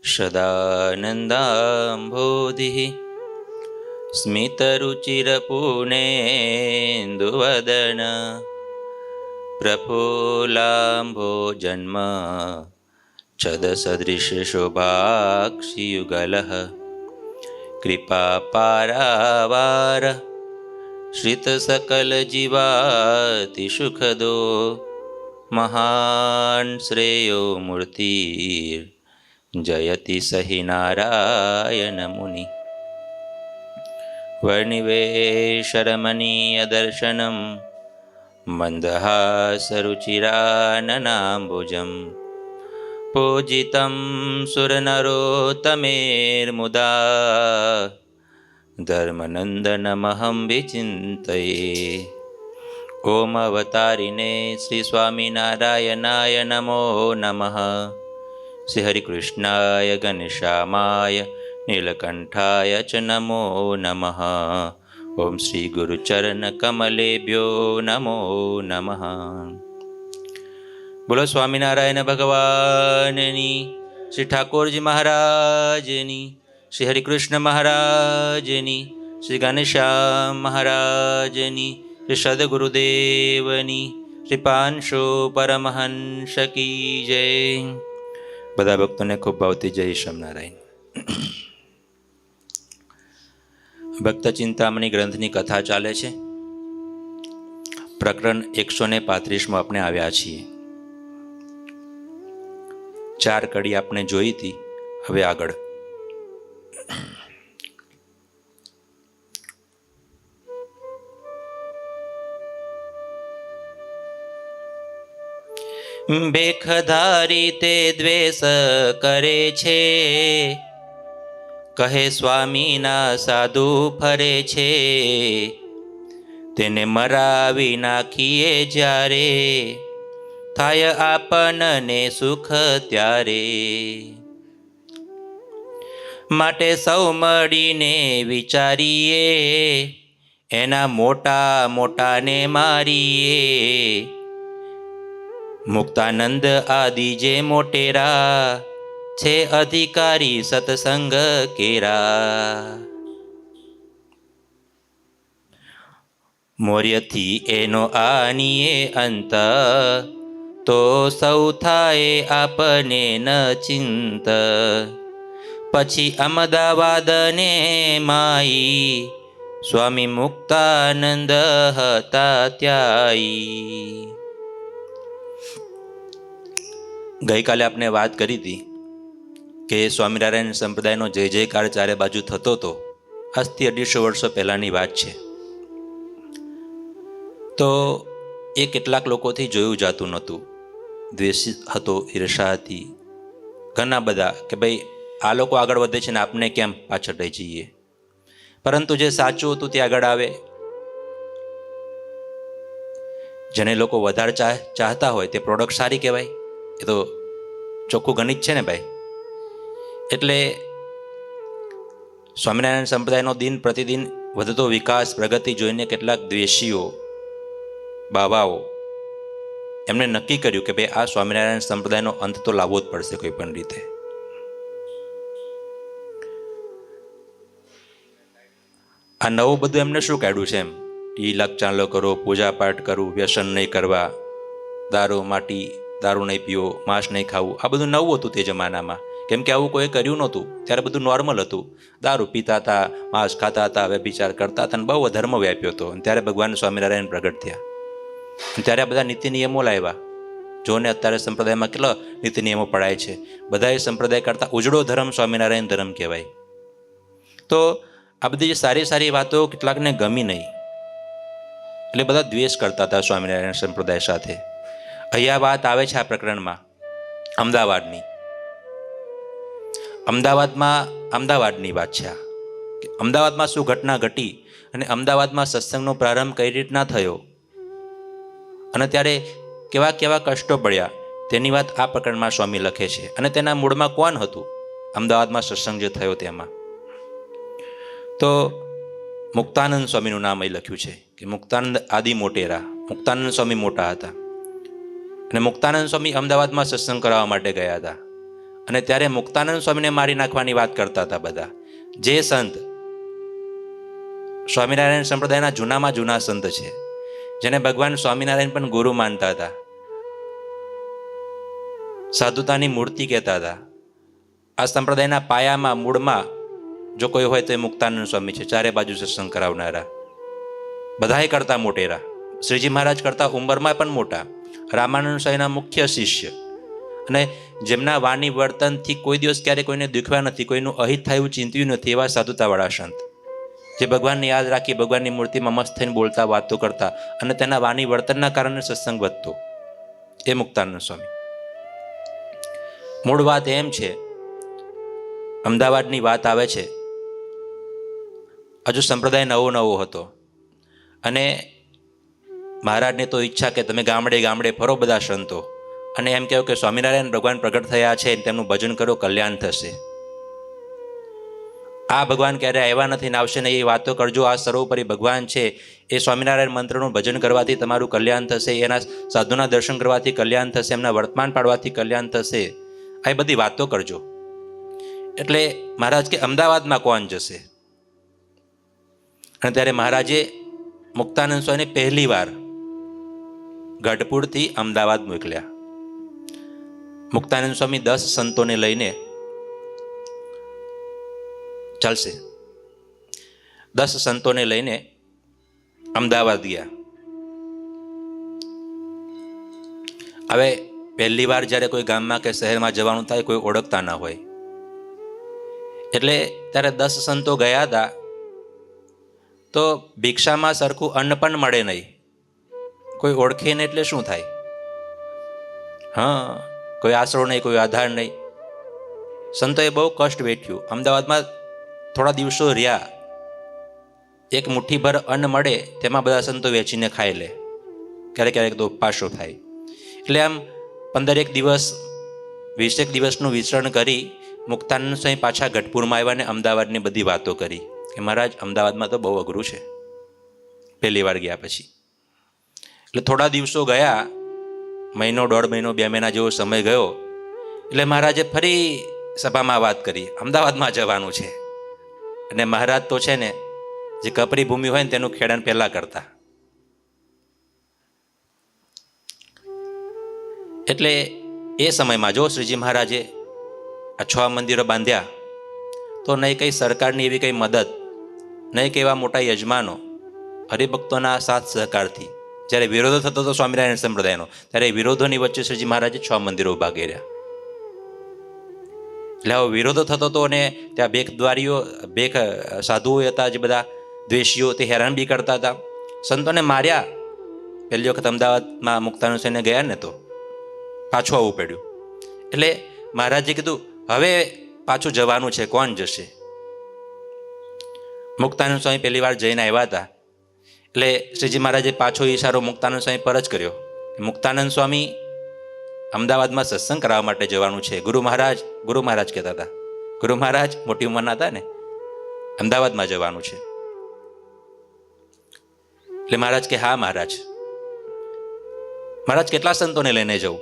सदानन्दाम्भोधिः स्मितरुचिरपूर्णेन्दुवदन प्रफुल्लाम्भोजन्म छदसदृशशोभाक्षियुगलः कृपापारावार श्रितसकलजीवातिसुखदो महान् श्रेयो मूर्तिर्जयति सहि नारायणमुनि वर्णिवेशरमणीयदर्शनं मन्दहासरुचिराननाम्बुजं पूजितं सुरनरोत्तमेर्मुदा धर्मनन्दनमहं विचिन्तये। ओम अवतारिणे श्री स्वामिनारायणाय नमो नमः। श्री हरिकृष्णाय गणेशामाय नीलकंठाय च नमो नमः। ओम श्री गुरुचरणकमलेभ्यो नमो नमः। बोलो स्वामिनारायण भगवाननी, श्री ठाकुरजी महाराजनी, श्री हरिकृष्ण महाराजनी, श्री गणेशाम महाराजनी, श्री सद्गुरुदेवनी, श्री पांशो परमहंस की जय। બધા ભક્તોને ખૂબ ભાવથી જય સ્વામિનારાયણ। ભક્ત ચિંતામણી ગ્રંથની કથા ચાલે છે। પ્રકરણ 135માં આપણે આવ્યા છીએ। 4 કડી આપણે જોઈ હતી, હવે આગળ। ભેખધારી તે દ્વેષ કરે છે, કહે સ્વામીના સાધુ ફરે છે, તેને મરાવી નાખીએ જ્યારે, થાય આપણને સુખ ત્યારે। માટે સૌ મળીને વિચારીએ, એના મોટા મોટાને મારીએ। મુક્તાનંદ આદિ જે મોટેરા છે, અધિકારી સત્સંગ કેરા। મોર્યથી એનો આનીએ અંત, તો સૌ થાય આપને ન ચિંત। પછી અમદાવાદને માઈ, સ્વામી મુક્તાનંદ હતા ત્યાંઈ। ગઈકાલે આપણે વાત કરી હતી કે સ્વામિનારાયણ સંપ્રદાયનો જય જયકાર ચારે બાજુ થતો હતો। આજથી 250 વર્ષો પહેલાંની વાત છે। તો એ કેટલાક લોકોથી જોયું જાતું નહોતું, દ્વેષ હતો, ઈર્ષા હતી, ઘણા બધા કે ભાઈ આ લોકો આગળ વધે છે ને આપણે કેમ પાછળ રહી જઈએ। પરંતુ જે સાચું હતું તે આગળ આવે। જેને લોકો વધારે ચાહતા હોય તે પ્રોડક્ટ સારી કહેવાય। એ તો ચોખ્ખું ગણિત છે ને ભાઈ। એટલે સ્વામિનારાયણ સંપ્રદાયનો દિન પ્રતિદિન વધતો વિકાસ, પ્રગતિ જોઈને કેટલાક દ્વેષીઓ, બાવાઓ એમણે નક્કી કર્યું કે ભાઈ આ સ્વામિનારાયણ સંપ્રદાયનો અંત તો લાવવો જ પડશે કોઈ પણ રીતે। આ નવું બધું એમને શું કાઢ્યું છે એમ, તિલક ચાંદલો કરો, પૂજા પાઠ કરવું, વ્યસન નહીં કરવા, દારૂ માટી, દારૂ નહીં પીવો, માંસ નહીં ખાવું, આ બધું નવું હતું તે જમાનામાં। કેમ કે આવું કોઈ કર્યું નહોતું, ત્યારે બધું નોર્મલ હતું। દારૂ પીતા હતા, માંસ ખાતા હતા, વ્યભિચાર કરતા હતા, અને બહુ અધર્મ વ્યાપ્યો હતો। અને ત્યારે ભગવાન સ્વામિનારાયણ પ્રગટ થયા, અને ત્યારે બધા નીતિ નિયમો લાવ્યા। જો ને અત્યારે સંપ્રદાયમાં કેટલા નીતિ નિયમો પડાય છે। બધા એ સંપ્રદાય કરતાં ઉજળો ધર્મ સ્વામિનારાયણ ધર્મ કહેવાય। તો આ બધી જે સારી સારી વાતો કેટલાકને ગમી નહીં, એટલે બધા દ્વેષ કરતા હતા સ્વામિનારાયણ સંપ્રદાય સાથે। અહીંયા વાત આવે છે આ પ્રકરણમાં અમદાવાદની। અમદાવાદની વાત છે આ, કે અમદાવાદમાં શું ઘટના ઘટી અને અમદાવાદમાં સત્સંગનો પ્રારંભ કઈ રીતના થયો અને ત્યારે કેવા કેવા કષ્ટો પડ્યા, તેની વાત આ પ્રકરણમાં સ્વામી લખે છે। અને તેના મૂળમાં કોણ હતું અમદાવાદમાં સત્સંગ જે થયો તેમાં? તો મુક્તાનંદ સ્વામીનું નામ અહીં લખ્યું છે કે મુક્તાનંદ આદિ મોટેરા, મુક્તાનંદ સ્વામી મોટા હતા। અને મુક્તાનંદ સ્વામી અમદાવાદમાં સત્સંગ કરાવવા માટે ગયા હતા। અને ત્યારે મુક્તાનંદ સ્વામીને મારી નાખવાની વાત કરતા હતા બધા. જે સંત સ્વામિનારાયણ સંપ્રદાયના જૂનામાં જૂના સંત છે, જેને ભગવાન સ્વામિનારાયણ પણ ગુરુ માનતા હતા, સાધુતાની મૂર્તિ કહેતા હતા. આ સંપ્રદાયના પાયામાં મૂળમાં જો કોઈ હોય તો એ મુક્તાનંદ સ્વામી છે. ચારે બાજુ સત્સંગ કરાવનારા, બધાએ કરતા મોટેરા, શ્રીજી મહારાજ કરતા ઉંમરમાં પણ મોટા, રામાનંદ સ્વામીના મુખ્ય શિષ્ય, અને જેમના વાણી વર્તનથી કોઈ દિવસ ક્યારે કોઈને દુખ્યા નથી, કોઈનું અહિત થાય એવું ચિંત્યું નથી, એવા સાધુતાવાળા સંત, જે ભગવાનને યાદ રાખી ભગવાનની મૂર્તિમાં મસ્ત થઈને બોલતા, વાતો કરતા, અને તેના વાણી વર્તનના કારણે સત્સંગ વધતો, એ મુક્તાનંદ સ્વામી. મૂળ વાત એમ છે, અમદાવાદની વાત આવે છે, હજુ સંપ્રદાય નવો નવો હતો, અને મહારાજને તો ઈચ્છા કે તમે ગામડે ગામડે ફરો બધા સંતો, અને એમ કહ્યું કે સ્વામિનારાયણ ભગવાન પ્રગટ થયા છે, તેમનું ભજન કરો, કલ્યાણ થશે. આ ભગવાન ક્યારે આવ્યા નથી ને આવશે નહીં, એ વાતો કરજો. આ સર્વોપરી ભગવાન છે, એ સ્વામિનારાયણ મંત્રનું ભજન કરવાથી તમારું કલ્યાણ થશે, એના સાધુના દર્શન કરવાથી કલ્યાણ થશે, એમના વર્તમાન પાડવાથી કલ્યાણ થશે. આ બધી વાતો કરજો. એટલે મહારાજ કે અમદાવાદમાં કોણ જશે? અને ત્યારે મહારાજે મુક્તાનંદ સ્વામીને પહેલી વાર ગઢપુરથી અમદાવાદ મોકલ્યા. મુક્તાનંદ સ્વામી 10 સંતોને લઈને, ચાલશે, 10 સંતોને લઈને અમદાવાદ ગયા. હવે પહેલી વાર જ્યારે કોઈ ગામમાં કે શહેરમાં જવાનું થાય, કોઈ ઓળખતા ના હોય, એટલે ત્યારે 10 સંતો ગયા હતા, તો ભિક્ષામાં સરખું અન્ન પણ મળે નહીં, કોઈ ઓળખે ને એટલે શું થાય? હા, કોઈ આશરો નહીં, કોઈ આધાર નહીં. સંતોએ બહુ કષ્ટ વેઠ્યું. અમદાવાદમાં થોડા દિવસો રહ્યા, એક મુઠ્ઠીભર અન્ન મળે તેમાં બધા સંતો વેચીને ખાઈ લે, ક્યારેક ક્યારેક તો પાછો થાય. એટલે આમ 15 દિવસ 20 દિવસનું વિચરણ કરી મુક્તાનંદ સ્વામી પાછા ગઢપુરમાં આવ્યા ને અમદાવાદની બધી વાતો કરી કે મહારાજ અમદાવાદમાં તો બહુ અઘરું છે, પહેલી વાર ગયા પછી. એટલે થોડા દિવસો ગયા, મહિનો, 1.5 મહિનો, 2 મહિના જેવો સમય ગયો, એટલે મહારાજે ફરી સભામાં વાત કરી, અમદાવાદમાં જવાનું છે. અને મહારાજ તો છે ને, જે કપરી ભૂમિ હોય ને તેનું ખેડાણ પહેલા કરતા. એટલે એ સમયમાં જો શ્રીજી મહારાજે આ 6 મંદિરો બાંધ્યા, તો નહીં કંઈ સરકારની એવી કંઈ મદદ, નહીં કે એવા મોટા યજમાનો, હરિભક્તોના સાથ સહકારથી જ્યારે વિરોધ થતો હતો સ્વામિનારાયણ સંપ્રદાયનો, ત્યારે વિરોધોની વચ્ચે શ્રીજી મહારાજે 6 મંદિરો ઊભા કર્યા. એટલે આવો વિરોધો થતો હતો, અને ત્યાં ભેખ સાધુઓ હતા, જે બધા દ્વેષીઓ, તે હેરાન બી કરતા હતા, સંતોને માર્યા. પહેલી વખત અમદાવાદમાં મુક્તાનંદ સ્વામીને ગયા ને તો પાછું આવવું પડ્યું. એટલે મહારાજે કીધું હવે પાછું જવાનું છે, કોણ જશે? મુક્તાનંદ સ્વામી પહેલી વાર જઈને આવ્યા હતા, એટલે શ્રીજી મહારાજે પાછો ઈશારો મુક્તાનંદ સ્વામી પર જ કર્યો. મુક્તાનંદ સ્વામી અમદાવાદમાં સત્સંગ કરાવવા માટે જવાનું છે. ગુરુ મહારાજ કહેતા હતા, ગુરુ મહારાજ મોટી ઉંમરના હતા ને, અમદાવાદમાં જવાનું છે. એટલે મહારાજ કે હા મહારાજ. મહારાજ કેટલા સંતોને લઈને જવું?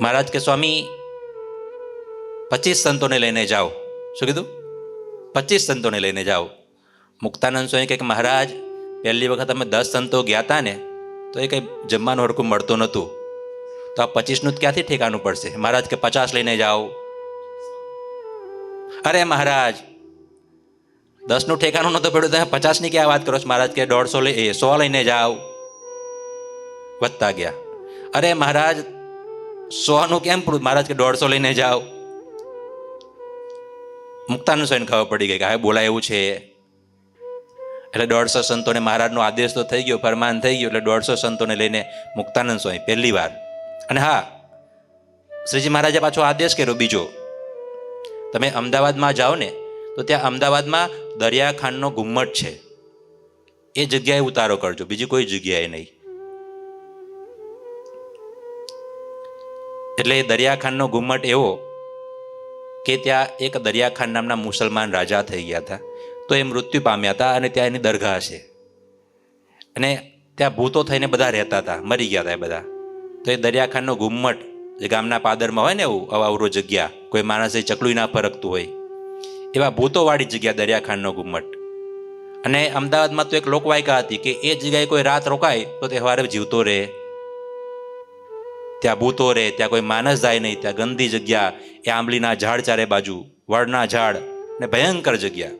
મહારાજ કે સ્વામી 25 સંતોને લઈને જાઓ. શું કીધું? 25 સંતોને લઈને જાઓ. મુક્તાનંદ સ્વામી કહે કે મહારાજ, પહેલી વખત અમે 10 સંતો ગયા હતા ને, તો એ કંઈ જમવાનું હરખું મળતું નહોતું, તો આ 25નું ક્યાંથી ઠેકાનું પડશે? મહારાજ કે 50 લઈને જાઓ. અરે મહારાજ, 10નું ઠેકાનું નહોતું પડ્યું, તમે 50ની ક્યાં વાત કરો છો? મહારાજ કે 100 લઈને જાઓ. વધતા ગયા. અરે મહારાજ, 100નું કેમ પૂરું? મહારાજ કે 150 લઈને જાઓ. મુક્તાનંદ સ્વામીને ખબર પડી ગઈ કે હવે બોલાય એવું છે. એટલે 150 સંતોને મહારાજનો આદેશ તો થઈ ગયો, ફરમાન થઈ ગયો, એટલે 150 સંતોને લઈને મુક્તાનંદ સ્વામી પહેલી વાર. અને હા, શ્રીજી મહારાજે પાછો આદેશ કર્યો બીજો, તમે અમદાવાદમાં જાઓ ને તો ત્યાં અમદાવાદમાં દરિયાખાનનો ઘુમ્મટ છે, એ જગ્યાએ ઉતારો કરજો, બીજી કોઈ જગ્યાએ નહીં. એટલે દરિયાખાનનો ઘુમ્મટ એવો કે ત્યાં એક દરિયાખાન નામના મુસલમાન રાજા થઈ ગયા હતા, તો એ મૃત્યુ પામ્યા હતા, અને ત્યાં એની દરગાહ છે, અને ત્યાં ભૂતો થઈને બધા રહેતા હતા, મરી ગયા હતા એ બધા. તો એ દરિયાખાનનો ઘુમ્મટ જે ગામના પાદરમાં હોય ને એવું અવાવરો જગ્યા, કોઈ માણસે ચકલું ના ફરકતું હોય, એવા ભૂતોવાળી જગ્યા દરિયાખાંડનો ગુમ્મટ. અને અમદાવાદમાં તો એક લોકવાયકા હતી કે એ જગ્યાએ કોઈ રાત રોકાય તો તે સવારે જીવતો રહે, ત્યાં ભૂતો રહે, ત્યાં કોઈ માણસ જાય નહીં, ત્યાં ગંદી જગ્યા, એ આંબલીના ઝાડ ચારે બાજુ, વડના ઝાડ ને ભયંકર જગ્યા,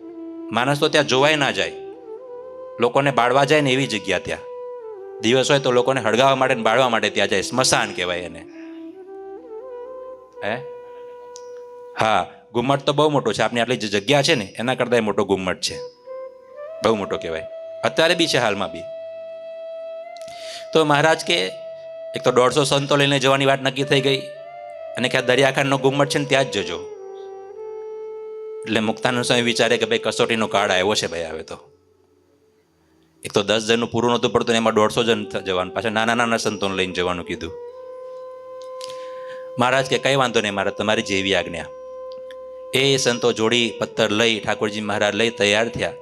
માણસ તો ત્યાં જોવાય ના જાય, લોકોને બાળવા જાય ને એવી જગ્યા. ત્યાં દિવસ હોય તો લોકોને હળગાવવા માટે ને બાળવા માટે ત્યાં જાય, સ્મશાન કહેવાય એને. હા, ગુમ્મટ તો બહુ મોટો છે. આપણી આટલી જે જગ્યા છે ને એના કરતાં મોટો ગુમ્મટ છે, બહુ મોટો કહેવાય. અત્યારે બી છે, હાલમાં બી. તો મહારાજ કે એક તો 150 સંતો લઈને જવાની વાત નક્કી થઈ ગઈ, અને કે દરિયાખાંડનો ગુમ્મટ છે ને ત્યાં જ જજો. એટલે મુક્તાનંદ સ્વામી વિચારે કે ભાઈ કસોટીનો કાળ આવ્યો છે ભાઈ. હવે તો એક તો 10 જણનું પૂરું નહોતું પડતું ને એમાં 150 જણ જવાનું, પાછા નાના નાના સંતોને લઈને જવાનું કીધું. મહારાજ કે કંઈ વાંધો નહીં મહારાજ, તમારી જેવી આજ્ઞા. એ સંતો જોડી પથ્થર લઈ ઠાકોરજી મહારાજ લઈ તૈયાર થયા.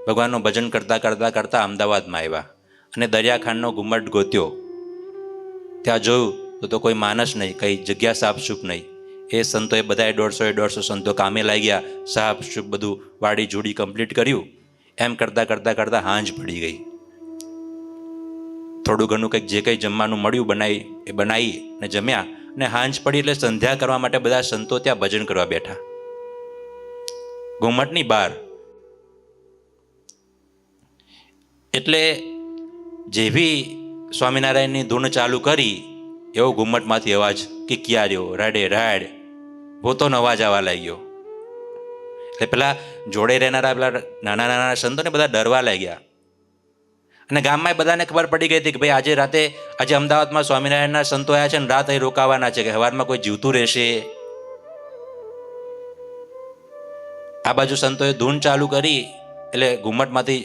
ભગવાનનું ભજન કરતા કરતા કરતા અમદાવાદમાં આવ્યા અને દરિયાખાંડનો ગુમ્મટ ગોત્યો. ત્યાં જોયું તો કોઈ માણસ નહીં, કઈ જગ્યા સાફસૂફ નહીં. એ સંતોએ બધાએ 150 સંતો કામે લાગ્યા, સાફસૂફ બધું વાડી જોડી કમ્પ્લીટ કર્યું. એમ કરતાં કરતાં કરતાં હાંજ પડી ગઈ. થોડું ઘણું કંઈક જે કંઈ જમવાનું મળ્યું બનાવી ને જમ્યા, ને હાંજ પડી એટલે સંધ્યા કરવા માટે બધા સંતો ત્યાં ભજન કરવા બેઠા ગુમ્મટની બહાર. એટલે જેવી સ્વામિનારાયણની ધૂન ચાલુ કરી એવો ગુમ્મટમાંથી અવાજ કિકિયાર્યો, રાડે રાડ ભૂતોનો અવાજ આવવા લાગ્યો. એટલે પેલા જોડે રહેનારા પેલા નાના નાના સંતોને બધા ડરવા લાગ્યા. અને ગામમાં બધાને ખબર પડી ગઈ હતી કે ભાઈ આજે અમદાવાદમાં સ્વામિનારાયણના સંતો આવ્યા છે ને રાત અહીં રોકાવાના છે, કે સવારમાં કોઈ જીવતું રહેશે. આ બાજુ સંતોએ ધૂન ચાલુ કરી એટલે ગુમ્મટમાંથી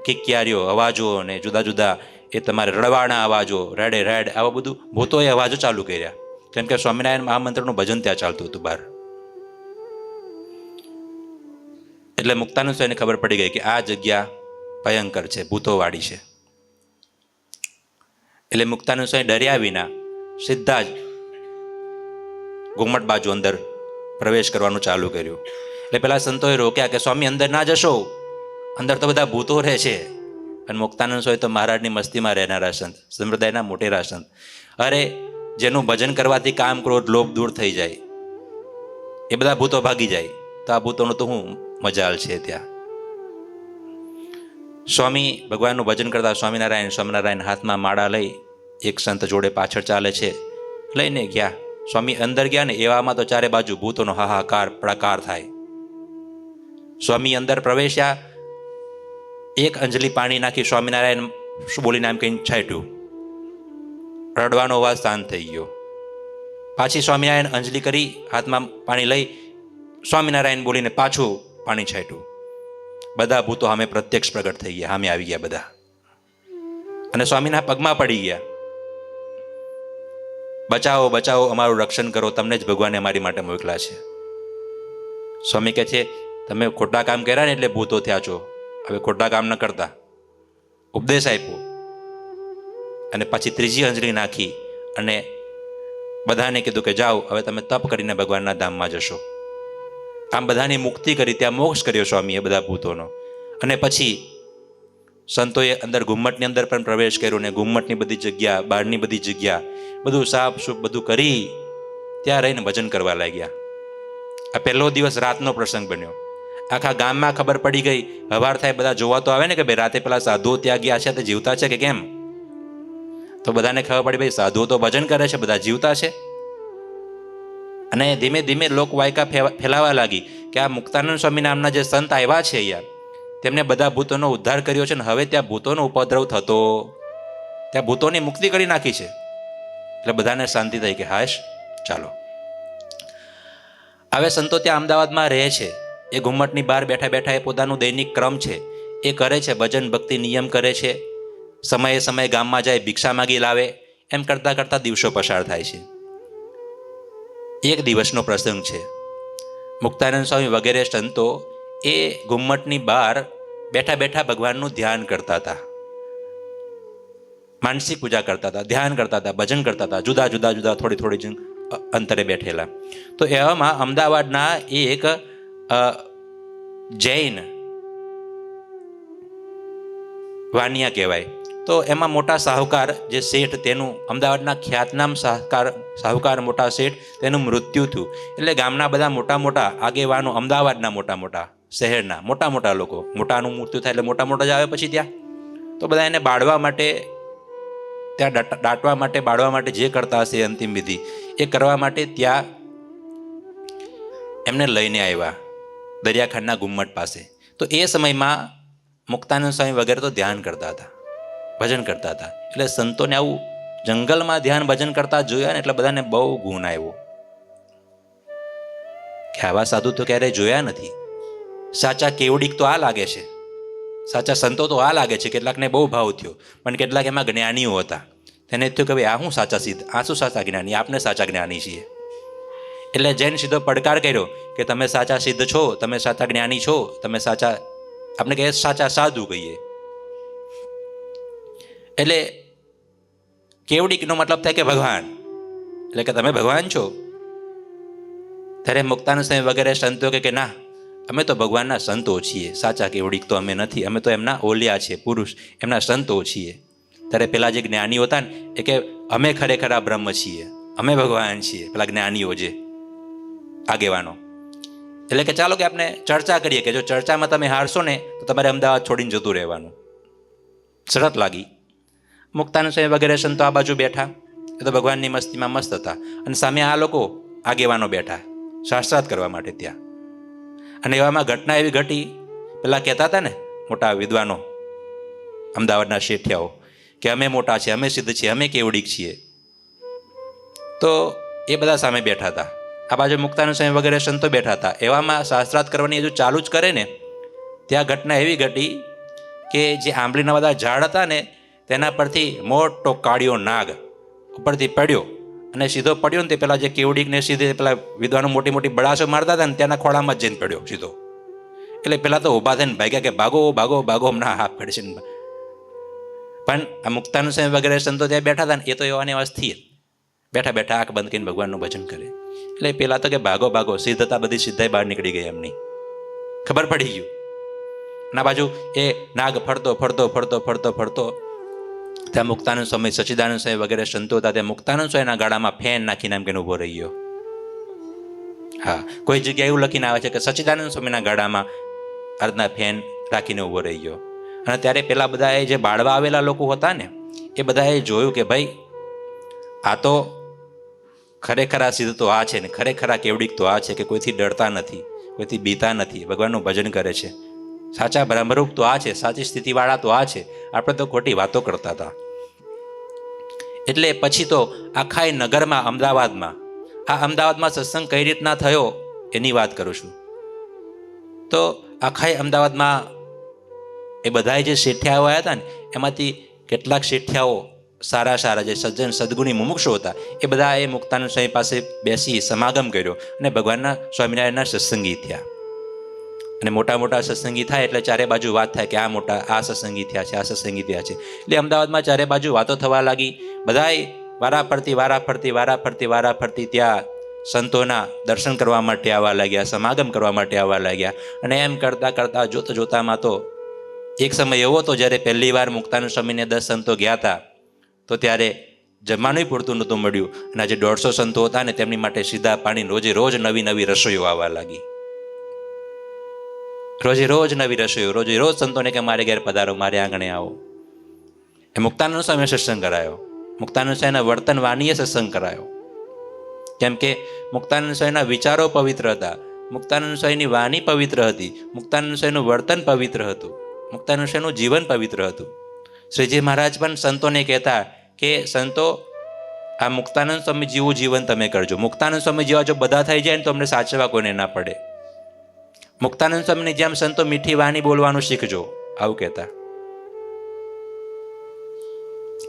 કિકિયારીઓ અવાજો અને જુદા જુદા એ તમારે રડવાના અવાજો, રેડે રેડ, આવા બધું ભૂતોએ અવાજો ચાલુ કર્યા. કેમ કે સ્વામિનારાયણ મહામંત્રનું ભજન ત્યાં ચાલતું હતું બહાર. એટલે મુક્તાનંદ સ્વામીને ખબર પડી ગઈ કે આ જગ્યા ભયંકર છે, ભૂતોવાળી છે. એટલે મુક્તાનંદ સ્વામી ડર્યા વિના સીધા જ ગુમ્મટ બાજુ અંદર પ્રવેશ કરવાનું ચાલુ કર્યું. એટલે પેલા સંતોએ રોક્યા કે સ્વામી અંદર ના જશો, અંદર તો બધા ભૂતો રહે છે. અને મુક્તાનંદ સ્વામી તો મહારાજની મસ્તીમાં રહેનારા સંત, સંપ્રદાયના મોટેરા સંત. અરે જેનું ભજન કરવાથી કામ, ક્રોધ, લોભ દૂર થઈ જાય, એ બધા ભૂતો ભાગી જાય. તો આ ભૂતોનું તો હું મજાલ છે ત્યાં. સ્વામી ભગવાનનું ભજન કરતા સ્વામિનારાયણ હાથમાં માળા લઈ એક સંત જોડે પાછળ ચાલે છે, લઈને ગયા. સ્વામી અંદર ગયા ને એવામાં તો ચારે બાજુ ભૂતોનો હાહાકાર પ્રકાર થાય. સ્વામી અંદર પ્રવેશ્યા, એક અંજલિ પાણી નાખી સ્વામિનારાયણ શું બોલીને આમ કંઈ છાંટ્યું, રડવાનો અવાજ શાંત થઈ ગયો. પાછી સ્વામિનારાયણ અંજલિ કરી, હાથમાં પાણી લઈ સ્વામિનારાયણ બોલીને પાછું પાણી છાંટ્યું. બધા ભૂતો સામે પ્રત્યક્ષ પ્રગટ થઈ ગયા, સામે આવી ગયા બધા, અને સ્વામીના પગમાં પડી ગયા. બચાવો બચાવો, અમારું રક્ષણ કરો, તમને જ ભગવાને અમારી માટે મોકલા છે. સ્વામી કહે છે તમે ખોટા કામ કર્યા ને એટલે ભૂતો થયા છો, હવે ખોટા કામ ન કરતા. ઉપદેશ આપ્યો અને પછી ત્રીજી અંજલિ નાખી અને બધાને કીધું કે જાઓ હવે તમે તપ કરીને ભગવાનના ધામમાં જશો. આમ બધાની મુક્તિ કરી, ત્યાં મોક્ષ કર્યો સ્વામીએ બધા ભૂતોનો. અને પછી સંતોએ અંદર ગુમ્મટની અંદર પણ પ્રવેશ કર્યો ને ગુમ્મટની બધી જગ્યા, બહારની બધી જગ્યા બધું સાફ સૂફ બધું કરી ત્યાં રહીને ભજન કરવા લાગ્યા. આ પહેલો દિવસ રાતનો પ્રસંગ બન્યો. આખા ગામમાં ખબર પડી ગઈ. હવાર થાય બધા જોવા તો આવે ને કે ભાઈ રાતે પેલા સાધુઓ ત્યાં ગયા છે, તે જીવતા છે કે કેમ. તો બધાને ખબર પડી ભાઈ સાધુઓ તો ભજન કરે છે, બધા જીવતા છે. અને ધીમે ધીમે લોકવાયકા ફેલાવા લાગી કે આ મુક્તાનંદ સ્વામી નામના જે સંત આવ્યા છે અહીંયા, તેમને બધા ભૂતોનો ઉદ્ધાર કર્યો છે, ને હવે ત્યાં ભૂતોનો ઉપદ્રવ થતો, ત્યાં ભૂતોની મુક્તિ કરી નાખી છે. એટલે બધાને શાંતિ થઈ કે હાશ ચાલો. હવે સંતો ત્યાં અમદાવાદમાં રહે છે, એ ઘુમ્મટની બહાર બેઠા બેઠા એ પોતાનું દૈનિક ક્રમ છે એ કરે છે, ભજન ભક્તિ નિયમ કરે છે, સમયે સમયે ગામમાં જાય ભિક્ષા માગી લાવે. એમ કરતાં કરતાં દિવસો પસાર થાય છે. એક દિવસનો પ્રસંગ છે. મુક્તાનંદ સ્વામી વગેરે સંતો એ ઘુમ્મટની બહાર બેઠા બેઠા ભગવાનનું ધ્યાન કરતા હતા, માનસિક પૂજા કરતા હતા, ધ્યાન કરતા હતા, ભજન કરતા હતા. જુદા જુદા થોડી થોડી અંતરે બેઠેલા. તો એવામાં અમદાવાદના એક જૈન વાનિયા કહેવાય. તો એમાં મોટા શાહુકાર જે શેઠ, તેનું અમદાવાદના ખ્યાતનામ શાહુકાર મોટા શેઠ, તેનું મૃત્યુ થયું. એટલે ગામના બધા મોટા મોટા આગેવાનો, અમદાવાદના મોટા મોટા શહેરના મોટા મોટા લોકો, મોટાનું મૃત્યુ થાય એટલે મોટા મોટા જ આવે પછી ત્યાં. તો બધા એને બાળવા માટે, ત્યાં દાટવા માટે, બાળવા માટે જે કરતા હશે અંતિમ વિધિ એ કરવા માટે ત્યાં એમને લઈને આવ્યા દરિયાખાંડના ગુમ્મટ પાસે. તો એ સમયમાં મુક્તાનંદ સ્વામી વગેરે તો ધ્યાન કરતા હતા, ભજન કરતા હતા. એટલે સંતોને આવું જંગલમાં ધ્યાન ભજન કરતા જોયા ને એટલે બધાને બહુ ગુણ આવ્યો કે આવા સાધુ તો ક્યારેય જોયા નથી. સાચા કેવડીક તો આ લાગે છે, સાચા સંતો તો આ લાગે છે. કેટલાકને બહુ ભાવ થયો, પણ કેટલાક એમાં જ્ઞાનીઓ હતા. તેને થયું કે ભાઈ આ શું સાચા સિદ્ધ, આ શું સાચા જ્ઞાની, આપને સાચા જ્ઞાની છીએ. એટલે જૈન સીધો પડકાર કર્યો કે તમે સાચા સિદ્ધ છો, તમે સાચા જ્ઞાની છો, તમે સાચા, આપણે કહીએ સાચા સાધુ કહીએ. એટલે કેવડીકનો મતલબ થાય કે ભગવાન, એટલે કે તમે ભગવાન છો. ત્યારે મુક્તાનંદ સ્વામી વગેરે સંતો કે ના, અમે તો ભગવાનના સંતો છીએ, સાચા કેવડીક તો અમે નથી, અમે તો એમના ઓલિયા છીએ, પુરુષ, એમના સંતો છીએ. ત્યારે પેલા જે જ્ઞાનીઓ હતા ને એ કે અમે ખરેખર આ બ્રહ્મ છીએ, અમે ભગવાન છીએ, પેલા જ્ઞાનીઓ જે આગેવાનો. એટલે કે ચાલો કે આપણે ચર્ચા કરીએ, કે જો ચર્ચામાં તમે હારશો ને તો તમારે અમદાવાદ છોડીને જતું રહેવાનું. શરત લાગી. મુક્તાનંદ સ્વામી વગેરે સંતો આ બાજુ બેઠા, એ તો ભગવાનની મસ્તીમાં મસ્ત હતા, અને સામે આ લોકો આગેવાનો બેઠા શાસ્ત્રાર્થ કરવા માટે ત્યાં. અને એવામાં ઘટના એવી ઘટી, પેલા કહેતા હતા ને મોટા વિદ્વાનો અમદાવાદના શેઠિયાઓ કે અમે મોટા છીએ, અમે સિદ્ધ છીએ, અમે કેવડીક છીએ. તો એ બધા સામે બેઠા હતા, આ બાજુ મુક્તાનંદ સ્વામી વગેરે સંતો બેઠા હતા. એવામાં શાસ્ત્રાર્થ કરવાની હજુ ચાલુ જ કરે ને ત્યાં ઘટના એવી ઘટી કે જે આંબલીના બધા ઝાડ હતા ને તેના પરથી મોટો કાળિયો નાગ ઉપરથી પડ્યો, અને સીધો પડ્યો ને તે પેલા જે કેવડીકને સીધે પેલા વિદ્વાનો મોટી મોટી બળાશો મારતા હતા ને ત્યાંના ખોળામાં જ જઈને પડ્યો સીધો. એટલે પેલા તો ઊભા થઈને ભાગ્યા કે ભાગો ભાગો ભાગો, હમણાં હાથ પડશે. પણ આ મુક્તાનંદ સ્વામી વગેરે સંતો ત્યાં બેઠા હતા ને એ તો એવાની અવસ્થિત બેઠા બેઠા આંખ બંધ કરીને ભગવાનનું ભજન કરે. એટલે પેલા તો કે ભાગો ભાગો, સિદ્ધતા બધી સિદ્ધાઈ બહાર નીકળી ગઈ એમની, ખબર પડી ગયું. ના બાજુ એ નાગ ફરતો ફરતો ફરતો ફરતો ફરતો ત્યાં મુક્તાનંદ સ્વામી, સચ્ચિદાનંદ સ્વામી વગેરે સંતો હતા ત્યાં મુક્તાનંદ સ્વામીના ગાડામાં ફેન નાખીને એમ કે ઊભો રહી ગયો. હા, કોઈ જગ્યાએ એવું લખીને આવે છે કે સચ્ચિદાનંદ સ્વામીના ગાડામાં અર્ધના ફેન રાખીને ઊભો રહી ગયો. અને ત્યારે પેલા બધાએ જે બાળવા આવેલા લોકો હતા ને એ બધાએ જોયું કે ભાઈ આ તો ખરેખર આ સિદ્ધ તો આ છે ને, ખરેખર આ કેવડીક તો આ છે કે કોઈથી ડરતા નથી, કોઈથી બીતા નથી, ભગવાનનું ભજન કરે છે. સાચા બ્રહ્મરૂપ તો આ છે, સાચી સ્થિતિવાળા તો આ છે, આપણે તો ખોટી વાતો કરતા હતા. એટલે પછી તો આખા નગરમાં, અમદાવાદમાં સત્સંગ કઈ રીતના થયો એની વાત કરું છું. તો આખા અમદાવાદમાં એ બધા જે શેઠિયાઓ આવ્યા હતા ને એમાંથી કેટલાક શેઠિયાઓ સારા સારા જે સજ્જન સદગુણી મુમુક્ષો હતા એ બધા એ મુક્તાનંદ સ્વામી પાસે બેસી સમાગમ કર્યો અને ભગવાનના સ્વામિનારાયણના સત્સંગી થયા. અને મોટા મોટા સત્સંગી થાય એટલે ચારે બાજુ વાત થાય કે આ મોટા આ સત્સંગી થયા છે, આ સત્સંગી થયા છે. એટલે અમદાવાદમાં ચારે બાજુ વાતો થવા લાગી. બધાય વારાફરતી ત્યાં સંતોના દર્શન કરવા માટે આવવા લાગ્યા, સમાગમ કરવા માટે આવવા લાગ્યા. અને એમ કરતાં કરતાં જોતામાં તો એક સમય એવો હતો જ્યારે પહેલી વાર મુક્તાનંદ સ્વામીને 10 સંતો ગયા હતા તો ત્યારે જમવાનું પૂરતું નહોતું મળ્યું. અને આજે 150 સંતો હતા ને તેમની માટે સીધા પાણી રોજ નવી નવી રસોઈઓ આવવા લાગી. રોજ નવી રસોઈઓ, રોજ સંતોને કે મારે ઘેર પધારો, મારે આંગણે આવો. એ મુક્તાનંદ સ્વામીએ સત્સંગ કરાયો. મુક્તાનંદ સ્વામીના વર્તન વાણીએ સત્સંગ કરાયો. કેમ કે મુક્તાનંદ સ્વામીના વિચારો પવિત્ર હતા, મુક્તાનંદ સ્વામીની વાણી પવિત્ર હતી, મુક્તાનંદ સ્વામીનું વર્તન પવિત્ર હતું, મુક્તાનંદ સ્વામીનું જીવન પવિત્ર હતું. શ્રીજી મહારાજ પણ સંતોને કહેતા કે સંતો આ મુક્તાનંદ સ્વામી જેવું જીવન તમે કરજો. મુક્તાનંદ સ્વામી જેવા જો બધા થઈ જાય ને તો અમને સાચવા કોઈને ના પડે. મુક્તાનંદ સ્વામીની જેમ સંતો મીઠી વાણી બોલવાનું શીખજો, આવું કહેતા.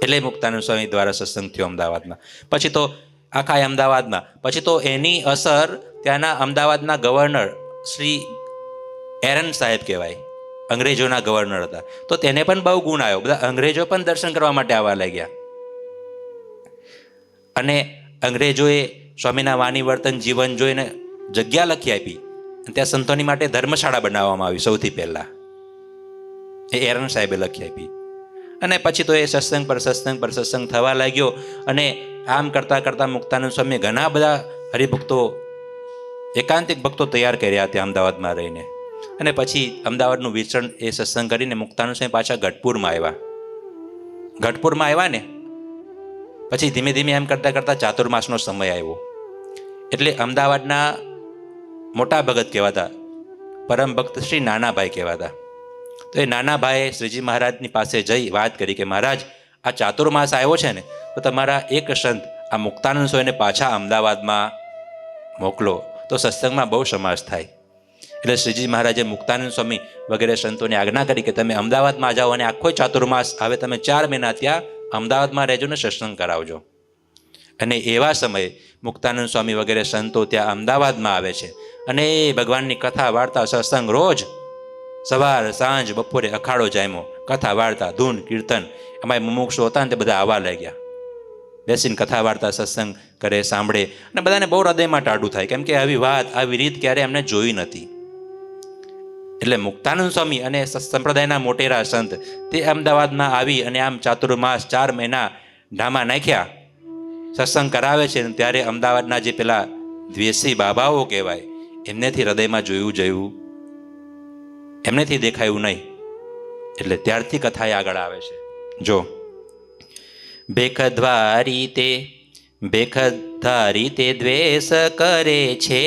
એટલે મુક્તાનંદ સ્વામી દ્વારા સત્સંગ થયો અમદાવાદમાં. પછી તો આખા અમદાવાદમાં, પછી તો એની અસર ત્યાંના અમદાવાદના ગવર્નર શ્રી એરન સાહેબ કહેવાય, અંગ્રેજોના ગવર્નર હતા. તો તેને પણ બહુ ગુણ આવ્યો. બધા અંગ્રેજો પણ દર્શન કરવા માટે આવવા લાગ્યા. અને અંગ્રેજોએ સ્વામીના વાણી વર્તન જીવન જોઈને જગ્યા લખી આપી. ત્યાં સંતોની માટે ધર્મશાળા બનાવવામાં આવી સૌથી પહેલાં, એ એરન સાહેબે લખી આપી. અને પછી તો એ સત્સંગ પર સત્સંગ થવા લાગ્યો. અને આમ કરતાં કરતાં મુક્તાનંદ સ્વામીએ ઘણા બધા હરિભક્તો, એકાંતિક ભક્તો તૈયાર કર્યા ત્યાં અમદાવાદમાં રહીને. અને પછી અમદાવાદનું વિચરણ એ સત્સંગ કરીને મુક્તાનંદ સ્વામી પાછા ગઢપુરમાં આવ્યા ને પછી ધીમે ધીમે એમ કરતાં કરતાં ચાતુર્માસનો સમય આવ્યો. એટલે અમદાવાદના મોટા ભગત કહેવાતા પરમ ભક્ત શ્રી નાનાભાઈ કહેવાતા. તો એ નાનાભાઈએ શ્રીજી મહારાજની પાસે જઈ વાત કરી કે મહારાજ, આ ચાતુર્માસ આવ્યો છે ને, તો તમારા એક સંત આ મુક્તાનંદ સ્વામીને પાછા અમદાવાદમાં મોકલો, તો સત્સંગમાં બહુ સમાસ થાય. એટલે શ્રીજી મહારાજે મુક્તાનંદ સ્વામી વગેરે સંતોને આજ્ઞા કરી કે તમે અમદાવાદમાં જાઓ અને આખો ચાતુર્માસ આવે તમે 4 મહિના ત્યાં અમદાવાદમાં રહેજો ને સત્સંગ કરાવજો. અને એવા સમયે મુક્તાનંદ સ્વામી વગેરે સંતો ત્યાં અમદાવાદમાં આવે છે. અને ભગવાનની કથા વાર્તા સત્સંગ રોજ સવાર સાંજ બપોરે અખાડો જામ્યો, કથા વાર્તા ધૂન કીર્તન. એમાં મુમુક્ષુ હતા ને તે બધા આવવા લાગ્યા, બેસીને કથા વાર્તા સત્સંગ કરે, સાંભળે. અને બધાને બહુ હૃદયમાં ટાઢું થાય, કેમ કે આવી વાત આવી રીત ક્યારે એમને જોઈ નથી. એટલે મુક્તાનંદ સ્વામી અને સંપ્રદાયના મોટેરા સંત તે અમદાવાદમાં આવી અને આમ ચાતુર્માસ 4 મહિના ઢામા નાખ્યા, સત્સંગ કરાવે છે. ત્યારે અમદાવાદના જે પેલા દ્વેષી બાબાઓ કહેવાય, એમનેથી હૃદયમાં જોયું એમનેથી દેખાયું નહીં. એટલે ત્યારથી કથા આગળ આવે છે. જો ભેખધારી તે દ્વેષ કરે છે,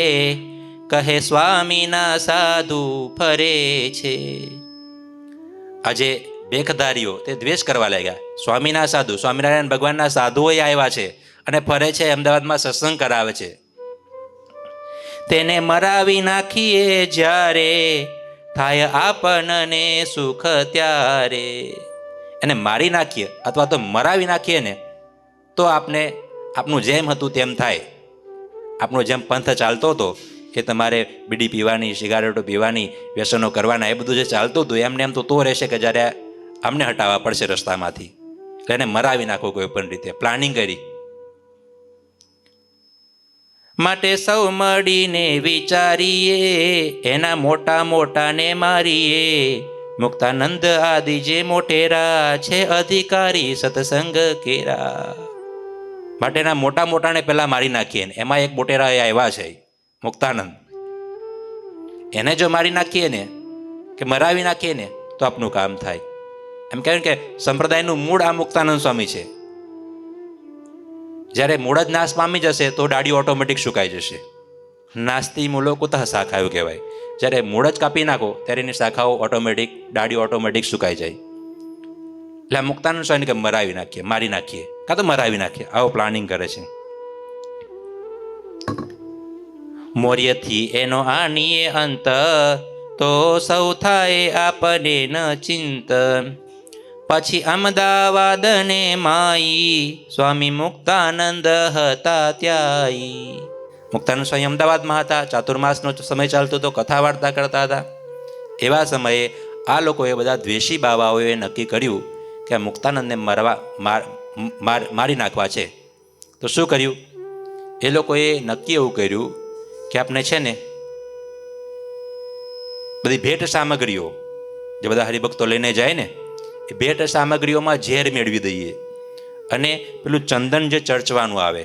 કહે સ્વામીના સાધુ ફરે છે. આજે ભેખધારીઓ તે દ્વેષ કરવા લાગ્યા. સ્વામીના સાધુ, સ્વામિનારાયણ ભગવાનના સાધુઓ આવ્યા છે અને ફરે છે, અમદાવાદમાં સત્સંગ કરાવે છે. તેને મરાવી નાખીએ જ્યારે, થાય આપણને સુખ ત્યારે. એને મારી નાખીએ અથવા તો મરાવી નાખીએ ને તો આપનું જેમ હતું તેમ થાય. આપણો જેમ પંથ ચાલતો હતો એ તમારે બીડી પીવાની, સિગારેટો પીવાની, વ્યસનો કરવાના, એ બધું જે ચાલતું હતું એમને એમ તો રહેશે કે જ્યારે અમને હટાવવા પડશે રસ્તામાંથી. એટલે એને મરાવી નાખો કોઈ પણ રીતે, પ્લાનિંગ કરી. માટે સૌ મળીને વિચારીએ, એના મોટાને મારીએ. મુક્તાનંદ આદિ જે મોટેરા છે, અધિકારી સત્સંગ કેરા. માટેના મોટાને પહેલા મારી નાખીએ. એમાં એક મોટેરા આવ્યા છે મુક્તાનંદ. એને જો મારી નાખીએ ને કે મરાવી નાખીએ ને તો આપનું કામ થાય. એમ કહેવાય કે સંપ્રદાયનું મૂળ આ મુક્તાનંદ સ્વામી છે. જ્યારે મૂળ જ નાશ પામી જશે તો ડાળી ઓટોમેટિક સુકાઈ જશે. નાસ્તી મૂલો કુતઃ શાખા એવું કહેવાય. જ્યારે મૂળ જ કાપી નાખો ત્યારે એની શાખાઓ ઓટોમેટિક, ડાળી ઓટોમેટિક સુકાઈ જાય. એટલે આ મુક્તાનંદ સ્વામી કે મરાવી નાખીએ, મારી નાખીએ, કાં તો મરાવી નાખીએ, આવો પ્લાનિંગ કરે છે. મોર્યથી એનો આનીએ અંત, તો સૌ થાય આપને ન ચિંત. પછી અમદાવાદને માઈ, સ્વામી મુક્તાનંદ હતા ત્યાંઈ. મુક્તાનંદ સ્વામી અમદાવાદમાં હતા, ચાતુર્માસનો સમય ચાલતો હતો, કથા વાર્તા કરતા હતા. એવા સમયે આ લોકોએ બધા દ્વેષી બાવાઓએ નક્કી કર્યું કે આ મુક્તાનંદને મારી નાખવા છે. તો શું કર્યું? એ લોકોએ નક્કી એવું કર્યું કે આપણે છે ને બધી ભેટ સામગ્રીઓ જે બધા હરિભક્તો લઈને જાય ને, એ ભેટ સામગ્રીઓમાં ઝેર મેળવી દઈએ. અને પેલું ચંદન જે ચર્ચવાનું આવે,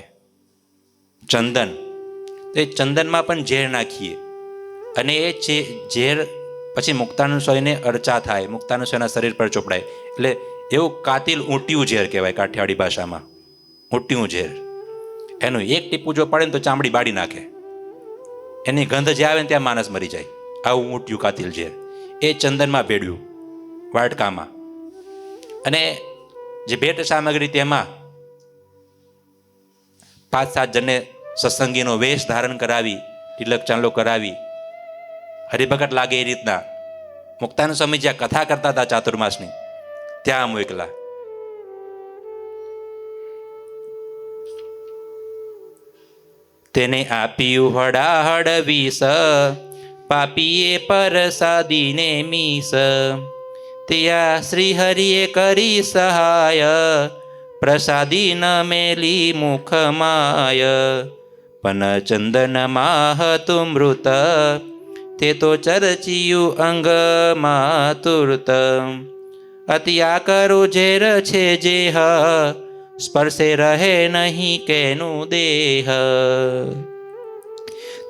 ચંદન, તો એ ચંદનમાં પણ ઝેર નાખીએ. અને એ ઝેર પછી મુક્તાનંદ સ્વામીને અર્ચા થાય, મુક્તાનંદ સ્વામીના શરીર પર ચોપડાય. એટલે એવું કાતિલ ઊંટિયું ઝેર કહેવાય કાઠિયાવાડી ભાષામાં, ઊંટિયું ઝેર. એનું એક ટીપું જો પડે ને તો ચામડી બાળી નાખે. એની ગંધ જે આવે ને ત્યાં માણસ મરી જાય. આવું ઊંટિયું કાતિલ ઝેર એ ચંદનમાં ભેળ્યું, વાટકામાં. અને જે ભેટ સામગ્રી તેમાં 5-7 જણને સત્સંગીનો વેશ ધારણ કરાવી, તિલક ચાંદલો કરાવી, હરિભગત લાગે એ રીતના મુક્તાનંદ સ્વામી જ્યાં કથા કરતા હતા ચાતુર્માસની ત્યાં મોકલા. તેને આપ્યું હડાહડ વિષ, પાપીએ પરસાદીને મીસ. ત્યાં શ્રી હરિએ કરી સહાય, પ્રસાદી ન મેલી મુખમાય. પણ ચંદનમાં હતું મૃત, તે તો ચરચિયું અંગમાં તુરત. અત્યા કરું ઝેર છે જેહ, સ્પર્શે રહે નહીં કેનું દેહ.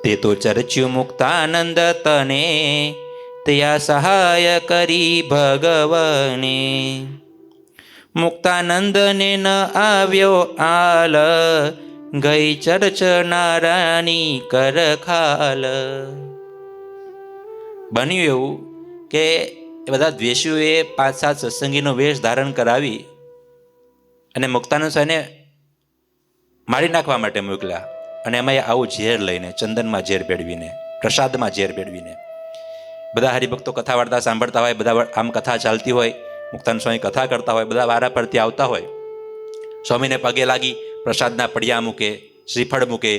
તે તો ચર્ચ્યું મુક્તાનંદ તને, ત્યાં સહાય કરી ભગવને. મુક્તાનંદને ન આવ્યો આલ, ગઈ ચર્ચનારાની કર ખાલ. બન્યું એવું કે એ બધા દ્વેષીઓએ 5-7 સત્સંગીનો વેશ ધારણ કરાવી અને મુક્તાનંદ સ્વામીને મારી નાખવા માટે મોકલ્યા. અને એમાં આવું ઝેર લઈને, ચંદનમાં ઝેર ભેળવીને, પ્રસાદમાં ઝેર ભેળવીને. બધા હરિભક્તો કથા વાર્તા સાંભળતા હોય, બધા આમ કથા ચાલતી હોય, મુક્તાનંદ સ્વામી કથા કરતા હોય, બધા વારા ફરતી આવતા હોય. સ્વામીને પગે લાગી પ્રસાદના પડિયા મૂકે, શ્રીફળ મૂકે,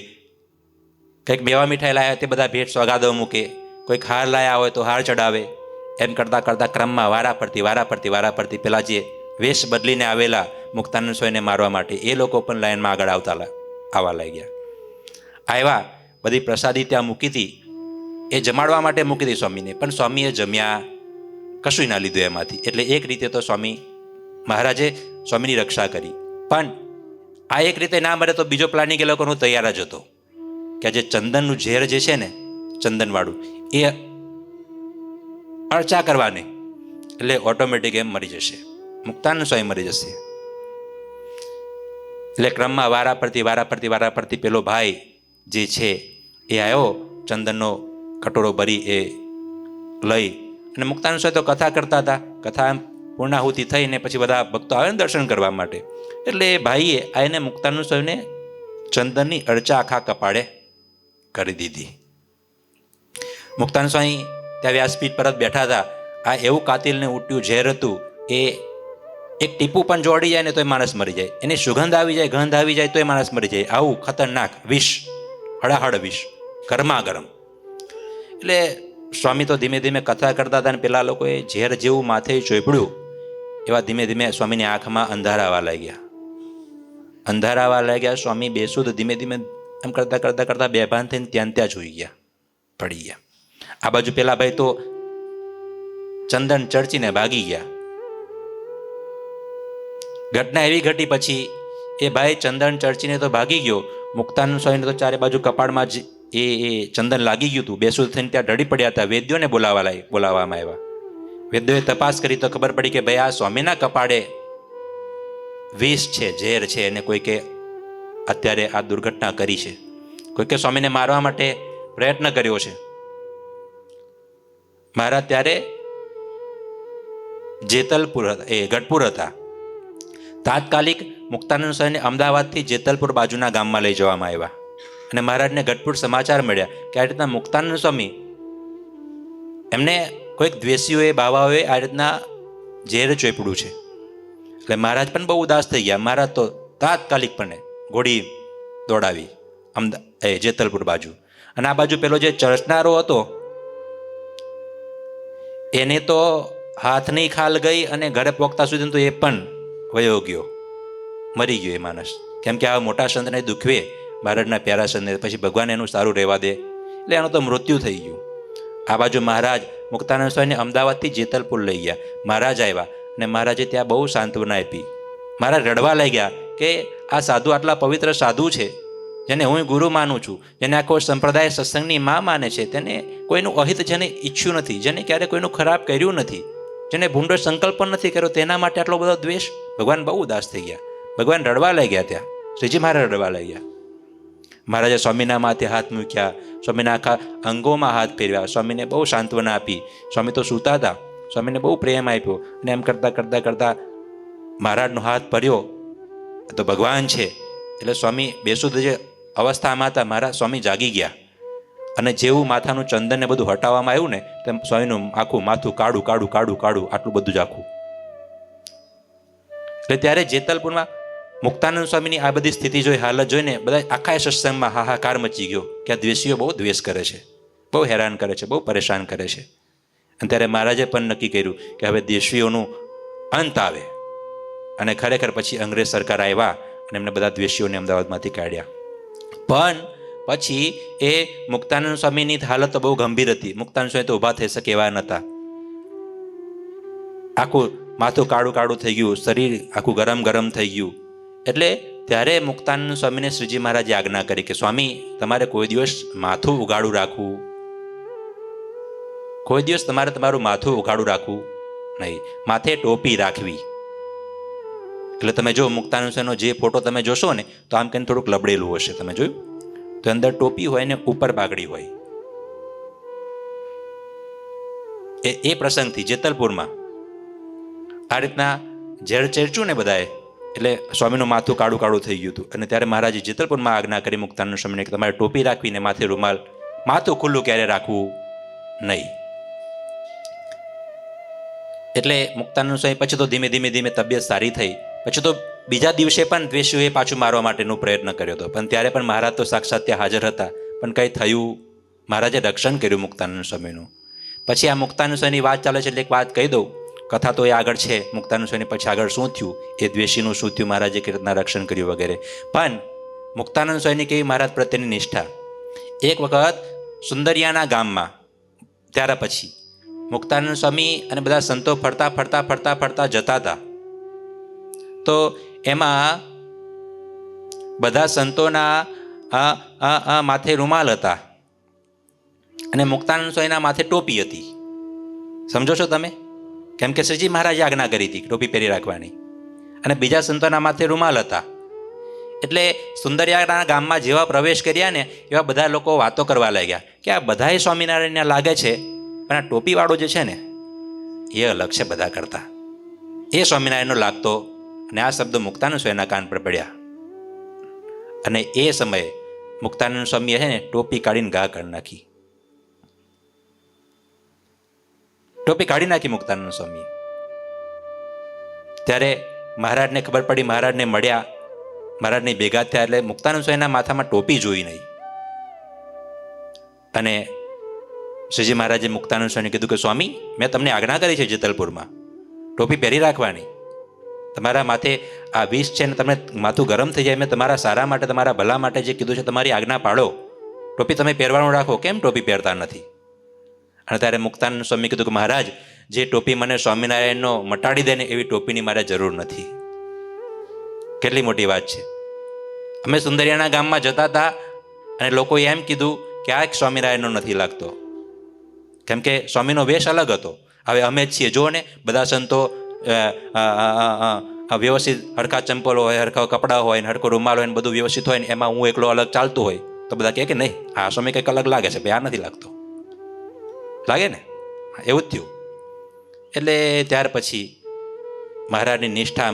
કંઈક મેવા મીઠાઈ લાયા તે બધા ભેટ સોગાદો મૂકે, કોઈક હાર લાયા હોય તો હાર ચડાવે. એમ કરતાં કરતાં ક્રમમાં વારા ફરતી પેલા જે વેશ બદલીને આવેલા મુક્તાનંદ સ્વામીને મારવા માટે એ લોકો પણ લાઈનમાં આગળ આવવા લાગ્યા. આવ્યા, બધી પ્રસાદી ત્યાં મૂકી હતી, એ જમાડવા માટે મૂકી હતી સ્વામીને, પણ સ્વામીએ જમ્યા કશું ના લીધું એમાંથી. એટલે એક રીતે તો સ્વામી મહારાજે સ્વામીની રક્ષા કરી. પણ આ એક રીતે ના મરે તો બીજો પ્લાનિંગ એ લોકોનો તૈયાર જ હતો કે જે ચંદનનું ઝેર જે છે ને, ચંદનવાળું, એ અર્ચા કરવાની, એટલે ઓટોમેટિક એમ મરી જશે, મુક્તાનંદ સ્વામી મરી જશે. એટલે ક્રમમાં વારા ફરતી પેલો ભાઈ જે છે એ આવ્યો, ચંદનનો કટોરો ભરી એ લઈ, અને મુક્તાનંદ સ્વામી તો કથા કરતા હતા. કથા પૂર્ણાહુતિ થઈને પછી બધા ભક્તો આવે ને દર્શન કરવા માટે, એટલે એ ભાઈએ આવીને મુક્તાનંદ સ્વામીને ચંદનની અર્ચા આખા કપાળે કરી દીધી. મુક્તાનંદ સ્વામી ત્યાં વ્યાસપીઠ પર જ બેઠા હતા. આ એવું કાતિલને ઉટ્યું ઝેર હતું, એ એક ટીપું પણ જોડી જાય ને તોય માણસ મરી જાય, એની સુગંધ આવી જાય, ગંધ આવી જાય તોય માણસ મરી જાય. આવું ખતરનાક વિષ, હળાહળ વિષ, ગરમા ગરમ. એટલે સ્વામી તો ધીમે ધીમે કથા કરતા હતા, અને પેલા લોકોએ ઝેર જેવું માથે ચોપડ્યું, એવા ધીમે ધીમે સ્વામીની આંખમાં અંધારા આવવા લાગ્યા. સ્વામી બેસું તો ધીમે ધીમે એમ કરતા બેભાન થઈને ત્યાં જોઈ ગયા, પડી ગયા. આ બાજુ પેલા ભાઈ તો ચંદન ચર્ચીને ભાગી ગયા. ઘટના એવી ઘટી પછી એ ભાઈ ચંદન ચર્ચીને તો ભાગી ગયો, મુક્તાનંદ સ્વામીને તો ચારે બાજુ કપાળમાં જ એ ચંદન લાગી ગયું હતું. બેસું થઈને ત્યાં ઢળી પડ્યા હતા. વૈદ્યોને બોલાવવામાં આવ્યા. વૈદ્યોએ તપાસ કરી તો ખબર પડી કે ભાઈ આ સ્વામીના કપાળે વિષ છે, ઝેર છે, અને કોઈકે અત્યારે આ દુર્ઘટના કરી છે, કોઈકે સ્વામીને મારવા માટે પ્રયત્ન કર્યો છે. મારા ત્યારે જેતલપુર હતા, એ ગઢપુર હતા. તાત્કાલિક મુક્તાનંદ સ્વામીને અમદાવાદથી જેતલપુર બાજુના ગામમાં લઈ જવામાં આવ્યા, અને મહારાજને ગઢપુર સમાચાર મળ્યા કે આ રીતના મુક્તાનંદ સ્વામી એમને કોઈક દ્વેષીઓએ, બાવાઓએ આ રીતના ઝેર ચોપડ્યું છે. એટલે મહારાજ પણ બહુ ઉદાસ થઈ ગયા. મહારાજ તો તાત્કાલિકપણે ઘોડી દોડાવી જેતલપુર બાજુ. અને આ બાજુ પેલો જે ચર્ચનારો હતો એને તો હાથની ખાલ ગઈ, અને ઘરે પહોંચતા સુધી તો એ પણ વયો ગયો, મરી ગયો એ માણસ. કેમ કે આ મોટા સંતને દુખવે, મહારાજના પ્યારા સંતને, પછી ભગવાન એનું સારું રહેવા દે, એટલે એનું તો મૃત્યુ થઈ ગયું. આ બાજુ મહારાજ મુક્તાનંદ સ્વામીને અમદાવાદથી જેતલપુર લઈ ગયા. મહારાજ આવ્યા, અને મહારાજે ત્યાં બહુ સાંત્વના આપી. મહારાજ રડવા લાગ્યા કે આ સાધુ આટલા પવિત્ર સાધુ છે, જેને હું ગુરુ માનું છું, જેને આખો સંપ્રદાય સત્સંગની માં માને છે, તેને કોઈનું અહિત જેને ઈચ્છ્યું નથી, જેને ક્યારે કોઈનું ખરાબ કર્યું નથી, જેને ભૂંડો સંકલ્પ નથી કર્યો, તેના માટે આટલો બધો દ્વેષ. ભગવાન બહુ ઉદાસ થઈ ગયા. ભગવાન રડવા લાગ્યા. ત્યાં શ્રીજી મહારાજ રડવા લાગ્યા. મહારાજે સ્વામીના માથે હાથ મૂક્યા, સ્વામીના આખા અંગોમાં હાથ ફેરવ્યા, સ્વામીને બહુ સાંત્વના આપી. સ્વામી તો સૂતા હતા, સ્વામીને બહુ પ્રેમ આપ્યો, અને એમ કરતાં મહારાજનો હાથ ભર્યો તો ભગવાન છે. એટલે સ્વામી બેસુદ જે અવસ્થામાં હતા, મારા સ્વામી જાગી ગયા, અને જેવું માથાનું ચંદન ને બધું હટાવવામાં આવ્યું ને, તેમ સ્વામીનું આખું માથું કાળું આટલું બધું જ આખું. એટલે ત્યારે જેતલપુરમાં મુક્તાનંદ સ્વામીની આ બધી સ્થિતિ જોઈ, હાલત જોઈને બધા આખા સત્સંગમાં હાહાકાર મચી ગયો કે આ દ્વેષીઓ બહુ દ્વેષ કરે છે, બહુ હેરાન કરે છે, બહુ પરેશાન કરે છે. અને ત્યારે મહારાજે પણ નક્કી કર્યું કે હવે દ્વેષીઓનું અંત આવે. અને ખરેખર પછી અંગ્રેજ સરકાર આવ્યા અને એમને બધા દ્વેષીઓને અમદાવાદમાંથી કાઢ્યા. પણ પછી એ મુક્તાનંદ સ્વામીની હાલત તો બહુ ગંભીર હતી. મુક્તાનંદ સ્વામી તો ઊભા થઈ શકે એવા નહોતા. આખું માથું કાળું કાળું થઈ ગયું, શરીર આખું ગરમ ગરમ થઈ ગયું. એટલે ત્યારે મુક્તાનંદ સ્વામીને શ્રીજી મહારાજે આજ્ઞા કરી કે સ્વામી, તમારે કોઈ દિવસ માથું ઉગાડું રાખવું, કોઈ દિવસ તમારે તમારું માથું ઉગાડું રાખવું નહીં, માથે ટોપી રાખવી. એટલે તમે જો મુક્તાનંદ સ્વામીનો જે ફોટો તમે જોશો ને, તો આમ કહીને થોડુંક લબડેલું હશે, તમે જોયું? તો અંદર ટોપી હોય ને ઉપર પાઘડી હોય. એ પ્રસંગથી જેતલપુરમાં આ રીતના ઝેર ચેરચ્યું ને બધાએ, એટલે સ્વામીનું માથું કાળું કાળું થઈ ગયું હતું. અને ત્યારે મહારાજે જેતલપુરમાં આજ્ઞા કરી મુક્તાનંદ સ્વામીને કે તમારે ટોપી રાખવીને માથે રૂમાલ, માથું ખુલ્લું ક્યારે રાખવું નહીં. એટલે મુક્તાનંદ સ્વામી પછી તો ધીમે ધીમે ધીમે તબિયત સારી થઈ. પછી તો બીજા દિવસે પણ દ્વેષીઓએ પાછું મારવા માટેનો પ્રયત્ન કર્યો હતો, પણ ત્યારે પણ મહારાજ તો સાક્ષાત ત્યાં હાજર હતા, પણ કંઈ થયું. મહારાજે રક્ષણ કર્યું મુક્તાનંદ સ્વામીનું. પછી આ મુક્તાનંદ સ્વામીની વાત ચાલે છે એટલે એક વાત કહી દઉં. કથા તો એ આગળ છે, મુક્તાનંદ સ્વામી પછી આગળ શું થયું, એ દ્વેષીનું શું થયું, મહારાજે કેવી રીતના રક્ષણ કર્યું વગેરે. પણ મુક્તાનંદ સ્વામીની કેવી મહારાજ પ્રત્યેની નિષ્ઠા. એક વખત સુંદરિયાના ગામમાં ત્યાર પછી મુક્તાનંદ સ્વામી અને બધા સંતો ફરતા ફરતા ફરતા ફરતા જતા હતા. તો એમાં બધા સંતોના માથે રૂમાલ હતા અને મુક્તાનંદ સ્વામીના માથે ટોપી હતી. સમજો છો તમે? કેમ કે શ્રીજી મહારાજે આજ્ઞા કરી હતી ટોપી પહેરી રાખવાની, અને બીજા સંતોના માથે રૂમાલ હતા. એટલે સુંદરિયાના ગામમાં જેવા પ્રવેશ કર્યા ને, એવા બધા લોકો વાતો કરવા લાગ્યા કે આ બધાએ સ્વામિનારાયણને લાગે છે, પણ આ ટોપીવાળો જે છે ને એ અલગ છે બધા કરતા. એ સ્વામિનારાયણનો લાગતો. અને આ શબ્દ મુક્તાનંદ સ્વામીના કાન પર પડ્યા. અને એ સમયે મુક્તાનંદ સ્વામીએ છે ને ટોપી કાઢીને ઘા કરી નાખી. ટોપી કાઢી નાખી મુક્તાનંદ સ્વામી. ત્યારે મહારાજને ખબર પડી, મહારાજને મળ્યા, મહારાજને ભેગા થયા. એટલે મુક્તાનંદ સ્વામીના માથામાં ટોપી જોઈ નહીં. અને શ્રીજી મહારાજે મુક્તાનંદ સ્વામીને કીધું કે સ્વામી, મેં તમને આજ્ઞા કરી છે જેતલપુરમાં ટોપી પહેરી રાખવાની. તમારા માથે આ વિષ છે ને તમને માથું ગરમ થઈ જાય, મેં તમારા સારા માટે, તમારા ભલા માટે જે કીધું છે, તમારી આજ્ઞા પાડો, ટોપી તમે પહેરવાનું રાખો, કેમ ટોપી પહેરતા નથી? અને ત્યારે મુક્તાનંદ સ્વામી કીધું કે મહારાજ, જે ટોપી મને સ્વામિનારાયણનો મટાડી દે ને એવી ટોપીની મારે જરૂર નથી. કેટલી મોટી વાત છે. અમે સુંદરિયાના ગામમાં જતા હતા અને લોકોએ એમ કીધું કે આ એક સ્વામિનારાયણનો નથી લાગતો, કેમ કે સ્વામીનો વેશ અલગ હતો. હવે અમે જ છીએ, જુઓ ને, બધા સંતો વ્યવસ્થિત હરખા ચંપલ હોય, હરખા કપડાં હોય ને હરખો રૂમાલ હોય ને બધું વ્યવસ્થિત હોય ને, એમાં હું એકલો અલગ ચાલતું હોય તો બધા કહે કે નહીં, આ સ્વામી કંઈક અલગ લાગે છે, ભાઈ આ નથી લાગતો. લાગે ને? એવું જ થયું. એટલે ત્યાર પછી મહારાજની નિષ્ઠા,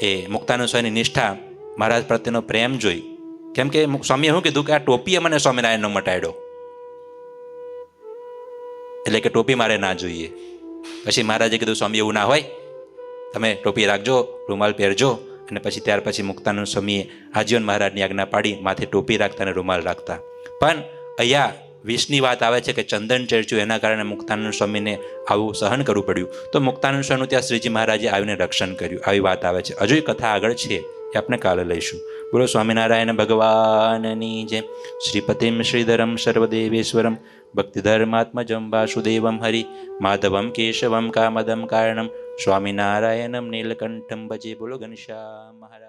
એ મુક્તાનંદ સ્વામીની નિષ્ઠા, મહારાજ પ્રત્યેનો પ્રેમ જોઈ. કેમ કે સ્વામીએ શું કીધું કે આ ટોપીએ મને સ્વામિનારાયણનો મટાડ્યો, એટલે કે ટોપી મારે ના જોઈએ. પછી મહારાજે કીધું સ્વામી એવું ના હોય, તમે ટોપી રાખજો, રૂમાલ પહેરજો. અને પછી ત્યાર પછી મુક્તાનંદ સ્વામીએ આજીવન મહારાજની આજ્ઞા પાડી માથે ટોપી રાખતા અને રૂમાલ રાખતા. પણ અહીંયા વિષની વાત આવે છે કે ચંદન ચર્ચ્યું, એના કારણે મુક્તાનંદ સ્વામીને આવું સહન કરવું પડ્યું. તો મુક્તાનંદ સ્વામીનું ત્યાં શ્રીજી મહારાજે આવીને રક્ષણ કર્યું, આવી વાત આવે છે. હજુ કથા આગળ છે, એ આપણે કાલે લઈશું. બોલો સ્વામિનારાયણ ભગવાનની જય. શ્રીપતિમ શ્રીધરમ સર્વદેવેશ્વરમ ભક્તિધર્માત્મજમ વાસુદેવમ હરિ માધવમ કેશવમ કામદમ કારણમ સ્વામિનારાયણમ નીલકંઠમ ભજે. બોલો ઘનશ્યામ મહારાજ.